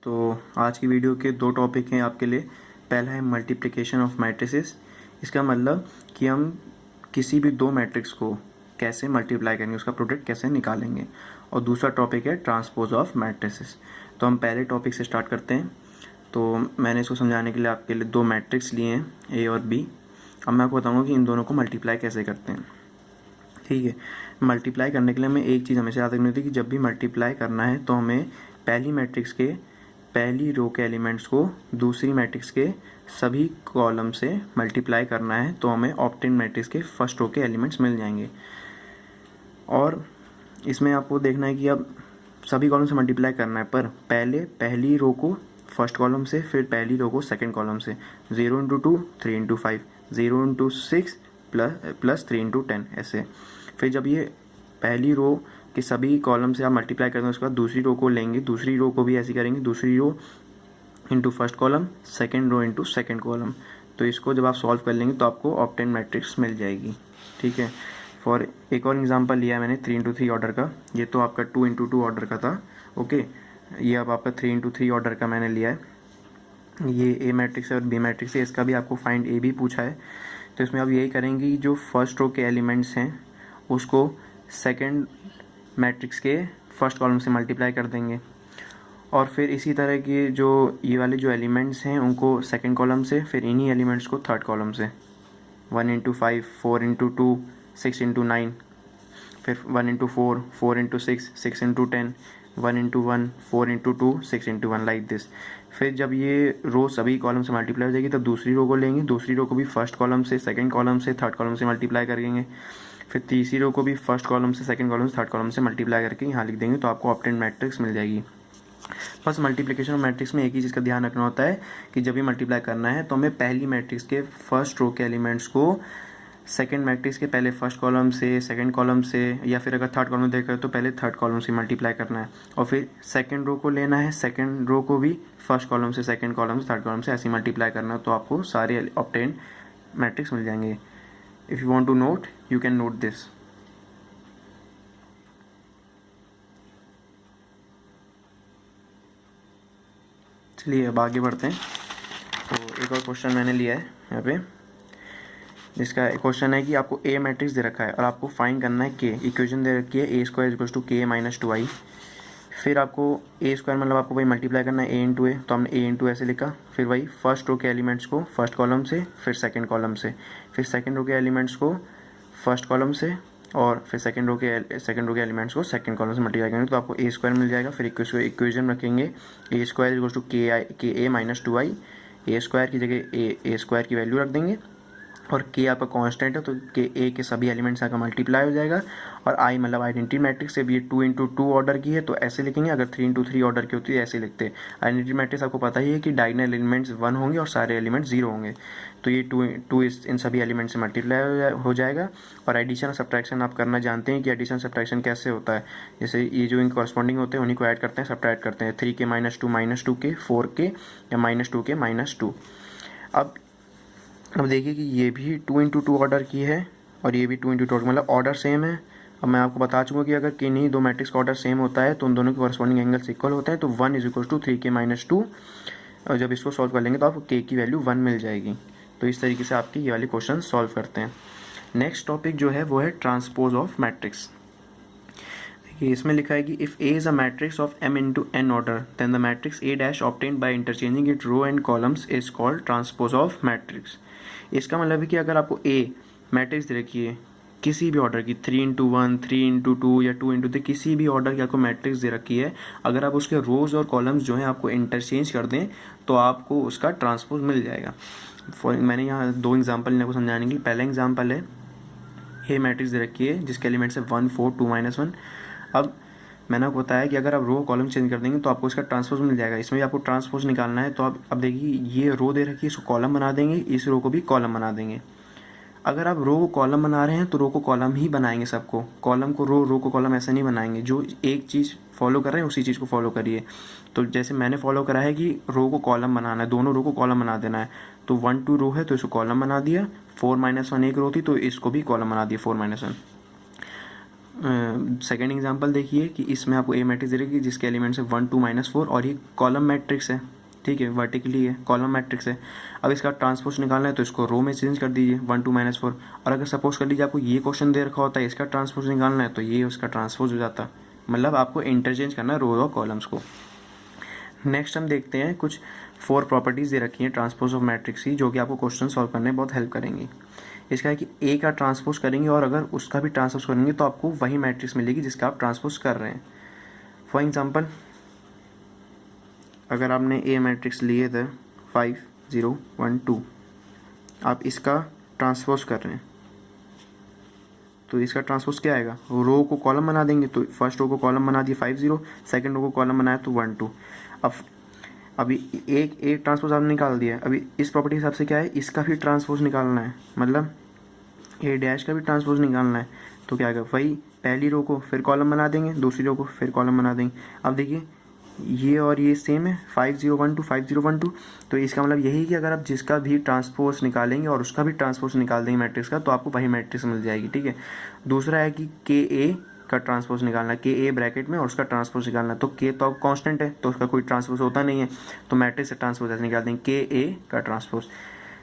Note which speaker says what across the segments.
Speaker 1: तो आज की वीडियो के दो टॉपिक हैं आपके लिए। पहला है मल्टीप्लिकेशन ऑफ मैट्रिसेस। इसका मतलब कि हम किसी भी दो मैट्रिक्स को कैसे मल्टीप्लाई करेंगे, उसका प्रोडक्ट कैसे निकालेंगे। और दूसरा टॉपिक है ट्रांसपोज ऑफ मैट्रिसेस। तो हम पहले टॉपिक से स्टार्ट करते हैं। तो मैंने इसको समझाने के लिए आपके लिए दो मैट्रिक्स लिए हैं, ए और बी। अब मैं आपको बताऊँगा कि इन दोनों को मल्टीप्लाई कैसे करते हैं। ठीक है, मल्टीप्लाई करने के लिए हमें एक चीज़ हमेशा याद रखनी होती है कि जब भी मल्टीप्लाई करना है तो हमें पहली मैट्रिक्स के पहली रो के एलिमेंट्स को दूसरी मैट्रिक्स के सभी कॉलम से मल्टीप्लाई करना है, तो हमें ऑप्टेन मैट्रिक्स के फर्स्ट रो के एलिमेंट्स मिल जाएंगे। और इसमें आपको देखना है कि अब सभी कॉलम से मल्टीप्लाई करना है, पर पहले पहली रो को फर्स्ट कॉलम से, फिर पहली रो को सेकंड कॉलम से। 0 into 2 3 into 5, 0 into 6 plus 3 into 10 ऐसे। फिर जब ये पहली रो कि सभी कॉलम से आप मल्टीप्लाई करते हैं, उसके बाद दूसरी रो को लेंगे, दूसरी रो को भी ऐसे करेंगे, दूसरी row into first column, second row into second column. तो इसको जब आप सॉल्व कर लेंगे तो आपको ऑप्टेन मैट्रिक्स मिल जाएगी। ठीक है, फॉर एक और एग्जांपल लिया है मैंने 3 इंटू 3 ऑर्डर का। ये तो आपका 2 इंटू 2 ऑर्डर का था। ओके, ये अब आपका 3 इंटू 3 ऑर्डर का मैंने लिया है। ये ए मैट्रिक्स है और बी मैट्रिक्स है। इसका भी आपको फाइंड ए भी पूछा है। तो इसमें आप यही करेंगे कि जो फर्स्ट रो के एलिमेंट्स हैं उसको सेकेंड मैट्रिक्स के फर्स्ट कॉलम से मल्टीप्लाई कर देंगे, और फिर इसी तरह के जो ये वाले जो एलिमेंट्स हैं उनको सेकंड कॉलम से, फिर इन्हीं एलिमेंट्स को थर्ड कॉलम से। 1 इंटू 5, 4 इंटू 2, 6 इंटू 9, फिर 1 into 4, 4 into 6, 6 into 10, 1 into 1, 4 into 2, 6 into 1, like this. फिर जब ये रो सभी कॉलम से मल्टीप्लाई हो जाएगी तब दूसरी रो को लेंगे, दूसरी रो को भी फर्स्ट कॉलम से, सेकंड कॉलम से, थर्ड कॉलम से मल्टीप्लाई करेंगे। फिर तीसरी रो को भी फर्स्ट कॉलम से, सेकंड कॉलम से, थर्ड कॉलम से मल्टीप्लाई करके यहाँ लिख देंगे, तो आपको ऑप्टेन मैट्रिक्स मिल जाएगी। बस मल्टीप्लिकेशन ऑफ मैट्रिक्स में एक ही चीज़ का ध्यान रखना होता है कि जब भी मल्टीप्लाई करना है तो हमें पहली मैट्रिक्स के फर्स्ट रो के एलिमेंट्स को सेकंड मैट्रिक्स के पहले फर्स्ट कॉलम से, सेकंड कॉलम से, या फिर अगर थर्ड कॉलम देख रहे हो तो पहले थर्ड कॉलम से मल्टीप्लाई करना है। और फिर सेकंड रो को लेना है, सेकंड रो को भी फर्स्ट कॉलम से, सेकंड कॉलम से, थर्ड कॉलम से ऐसे मल्टीप्लाई करना है, तो आपको सारे ऑप्टेन मैट्रिक्स मिल जाएंगे। If you want to note you can note this. चलिए अब आगे बढ़ते हैं। तो एक और क्वेश्चन मैंने लिया है यहाँ पे, जिसका क्वेश्चन है कि आपको ए मैट्रिक्स दे रखा है और आपको फाइंड करना है के। इक्वेशन दे रखी है ए स्क्वायर इक्वल्स टू के माइनस 2i। फिर आपको ए स्क्वायर मतलब आपको भाई मल्टीप्लाई करना है ए इंटू ए, तो हमने ए इंटू ऐसे लिखा। फिर वही फर्स्ट रो के एलिमेंट्स को फर्स्ट कॉलम से, फिर सेकंड कॉलम से, फिर सेकंड रो के एलिमेंट्स को फर्स्ट कॉलम से, और फिर सेकंड रो के एलिमेंट्स को सेकंड कॉलम से मल्टीप्लाई करेंगे तो आपको ए स्क्वायर मिल जाएगा। फिर इक्वेशन रखेंगे ए स्क्वायर इक्वल्स टू के ए माइनस 2i। ए स्क्वायर की जगह ए स्क्वायर की वैल्यू रख देंगे, और के आपका कांस्टेंट है तो के ए के सभी एलिमेंट्स का मल्टीप्लाई हो जाएगा। और आई मतलब आइडेंटिटी मैट्रिक्स से भी 2 इंटू 2 ऑर्डर की है तो ऐसे लिखेंगे, अगर 3 इंटू 3 ऑर्डर की होती है ऐसे लिखते हैं। आइडेंटिटी मैट्रिक्स आपको पता ही है कि डायगोनल एलिमेंट्स 1 होंगे और सारे एलिमेंट्स 0 होंगे, तो ये 2 इन सभी एलिमेंट से मल्टीप्लाई हो जाएगा। और एडिशन और सब्ट्रैक्शन आप करना जानते हैं कि एडिशन सब्ट्रैक्शन कैसे होता है। जैसे ये जो इनके कॉरस्पॉन्डिंग होते हैं उन्हीं को ऐड करते हैं, सब्ट्रैक्ट करते हैं। 3 के -2 के, 4 के या -2 के -2। अब देखिए कि ये भी 2 इंटू 2 ऑर्डर की है और ये भी 2 इंटू 2 मतलब ऑर्डर सेम है। अब मैं आपको बता चुका कि अगर किन्हीं दो मैट्रिक्स का ऑर्डर सेम होता है तो उन दोनों के कॉरस्पॉन्डिंग एंगल्स इक्वल होते हैं, तो 1 इज इक्वल टू 3 के -2। और जब इसको सॉल्व कर लेंगे तो आपको के की वैल्यू 1 मिल जाएगी। तो इस तरीके से आपकी ये वाली क्वेश्चन सॉल्व करते हैं। नेक्स्ट टॉपिक जो है वो है ट्रांसपोज ऑफ मैट्रिक्स। देखिए इसमें लिखा है कि if A is a matrix of m into n order then the matrix A dash obtained by interchanging it row and columns is called transpose of matrix. इसका मतलब है कि अगर आपको ए मैट्रिक्स दे रखी है किसी भी ऑर्डर की, 3 इंटू 1, 3 इंटू 2 या 2 इंटू 3, किसी भी ऑर्डर की आपको मैट्रिक्स दे रखी है, अगर आप उसके रोज और कॉलम्स जो हैं आपको इंटरचेंज कर दें तो आपको उसका ट्रांसपोज मिल जाएगा। मैंने यहाँ दो एग्जाम्पल आपको समझाने के लिए। पहला एग्जाम्पल है ए मैट्रिक्स दे रखी है जिसके एलिमेंट्स है 1, 4, 2, -1। अब मैंने आपको बताया कि अगर आप रो कॉलम चेंज कर देंगे तो आपको इसका ट्रांसपोज मिल जाएगा। इसमें भी आपको ट्रांसपोज निकालना है, तो अब देखिए ये रो दे रखी है, इसको कॉलम बना देंगे, इस रो को भी कॉलम बना देंगे। अगर आप रो को कॉलम बना रहे हैं तो रो को कॉलम ही बनाएंगे सबको, कॉलम को रो, रो को कॉलम ऐसा नहीं बनाएंगे। जो एक चीज़ फॉलो कर रहे हैं उसी चीज़ को फॉलो करिए। तो जैसे मैंने फॉलो करा है कि रो को कॉलम बनाना है, दोनों रो को कॉलम बना देना है, तो 1, 2 रो है तो इसको कॉलम बना दिया, 4 - 1 एक रो थी तो इसको भी कॉलम बना दिया 4 - 1। सेकेंड एग्जांपल देखिए कि इसमें आपको ए मैट्रिक्स दे रही है जिसके एलिमेंट्स है 1 2 -4 और ये कॉलम मैट्रिक्स है, ठीक है, वर्टिकली है, कॉलम मैट्रिक्स है। अब इसका ट्रांसपोज निकालना है तो इसको रो में चेंज कर दीजिए 1 2 -4। और अगर सपोज कर लीजिए आपको ये क्वेश्चन दे रखा होता है, इसका ट्रांसपोज निकालना है तो ये उसका ट्रांसपोज हो जाता। मतलब आपको इंटरचेंज करना है रो और कॉलम्स को। नेक्स्ट हम देखते हैं कुछ 4 प्रॉपर्टीज़ दे रखी हैं ट्रांसपोज ऑफ मैट्रिक्स की, जो कि आपको क्वेश्चन सॉल्व करने में बहुत हेल्प करेंगी। इसका है कि ए का ट्रांसपोज करेंगे और अगर उसका भी ट्रांसपोज करेंगे तो आपको वही मैट्रिक्स मिलेगी जिसका आप ट्रांसपोज कर रहे हैं। फॉर एग्जांपल, अगर आपने ए मैट्रिक्स लिए थे 5 0 1 2, आप इसका ट्रांसपोज कर रहे हैं तो इसका ट्रांसपोज क्या आएगा, रो को कॉलम बना देंगे। तो फर्स्ट रो को कॉलम बना दिए 5 0, सेकंड रो को कॉलम बनाया तो 1 2। अब अभी एक ट्रांसपोज आपने निकाल दिया। अभी इस प्रॉपर्टी के हिसाब से क्या है, इसका भी ट्रांसपोज निकालना है, मतलब ए डैश का भी ट्रांसपोज निकालना है। तो क्या आएगा, वही पहली रो को फिर कॉलम बना देंगे, दूसरी रो को फिर कॉलम बना देंगे। अब देखिए ये और ये सेम है 5 0 1 2 5 0 1 2। तो इसका मतलब यही कि अगर आप जिसका भी ट्रांसपोज निकालेंगे और उसका भी ट्रांसपोज निकाल देंगे मैट्रिक्स का, तो आपको वही मैट्रिक्स मिल जाएगी, ठीक है। दूसरा है कि के ए का ट्रांसपोज निकालना है, के ए ब्रैकेट में और उसका ट्रांसपोज निकालना है। तो के तो अब कांस्टेंट है तो उसका कोई ट्रांसपोज होता नहीं है, तो मैट्रिक्स से ट्रांसपोज ऐसे निकाल देंगे के ए का ट्रांसपोज।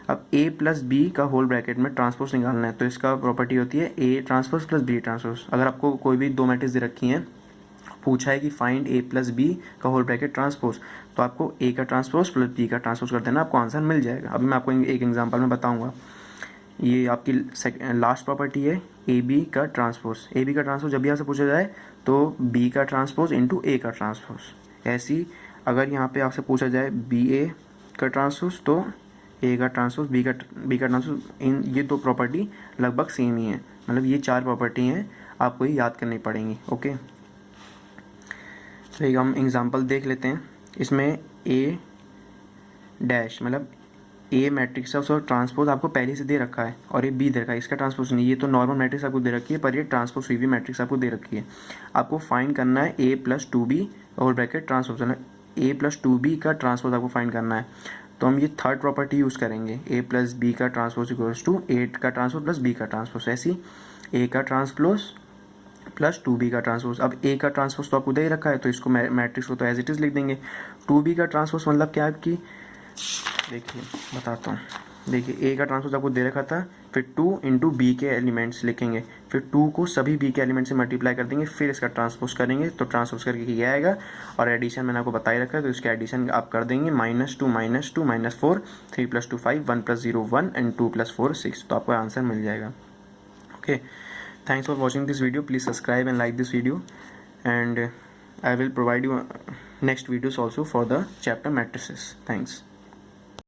Speaker 1: अब ए प्लस बी का होल ब्रैकेट में ट्रांसपोज निकालना है, तो इसका प्रॉपर्टी होती है A transpose plus B transpose. अगर आपको कोई भी दो मैट्रिक्स दे रखी हैं, पूछा है कि फाइंड ए प्लस बी का होल ब्रैकेट ट्रांसपोज, तो आपको ए का ट्रांसपोज प्लस बी का ट्रांसपोज कर देना, आपको आंसर मिल जाएगा। अभी मैं आपको एक एग्जांपल में बताऊंगा। ये आपकी लास्ट प्रॉपर्टी है ए बी का ट्रांसपोज। ए बी का ट्रांसपोज जब भी आपसे पूछा जाए तो बी का ट्रांसपोज इंटू ए का ट्रांसपोज। ऐसी अगर यहाँ पे आपसे पूछा जाए बी ए का ट्रांसपोज तो ए का ट्रांसपोज बी का ट्रांसपोज। इन ये दो प्रॉपर्टी लगभग सेम ही है, मतलब ये 4 प्रॉपर्टी हैं, आपको ये याद करनी पड़ेंगी। ओके, तो एक हम एग्जांपल देख लेते हैं। इसमें ए डैश मतलब ए मैट्रिक्स है, उसका ट्रांसपोज आपको पहले से दे रखा है और ये बी दे रखा है, इसका ट्रांसपोज नहीं। ये तो नॉर्मल मैट्रिक्स आपको दे रखी है, पर ये ट्रांसपोज हुई भी मैट्रिक्स आपको दे रखी है। आपको फाइंड करना है ए प्लस 2b और ब्रैकेट ट्रांसपोज, मतलब ए प्लस 2b का ट्रांसपोज आपको फाइंड करना है। तो हम ये थर्ड प्रॉपर्टी यूज़ करेंगे, ए प्लस बी का ट्रांसपोज इक्वल्स टू ए का ट्रांसपोज प्लस बी का ट्रांसपोज। ऐसी ए का ट्रांसपोज प्लस 2b का ट्रांसपोज। अब ए का ट्रांसपोज तो आपको दे ही रखा है, तो इसको मैट्रिक्स को तो एज इट इज़ लिख देंगे। 2b का ट्रांसपोज मतलब क्या है कि, देखिए बताता हूँ। देखिए ए का ट्रांसपोज आपको दे रखा था, फिर 2 इंटू बी के एलिमेंट्स लिखेंगे, फिर 2 को सभी बी के एलिमेंट से मल्टीप्लाई कर देंगे, फिर इसका ट्रांसपोज करेंगे। तो ट्रांसपोज करके ये आएगा, और एडिशन मैंने आपको बता ही रखा है, तो इसके एडिशन आप कर देंगे -2 -4 3 + 2 5 1 + 0 1 एंड 2 + 4 6। तो आपको आंसर मिल जाएगा। Okay, thanks for watching this video. Please subscribe and like this video, and I will provide you next videos also for the chapter matrices. Thanks.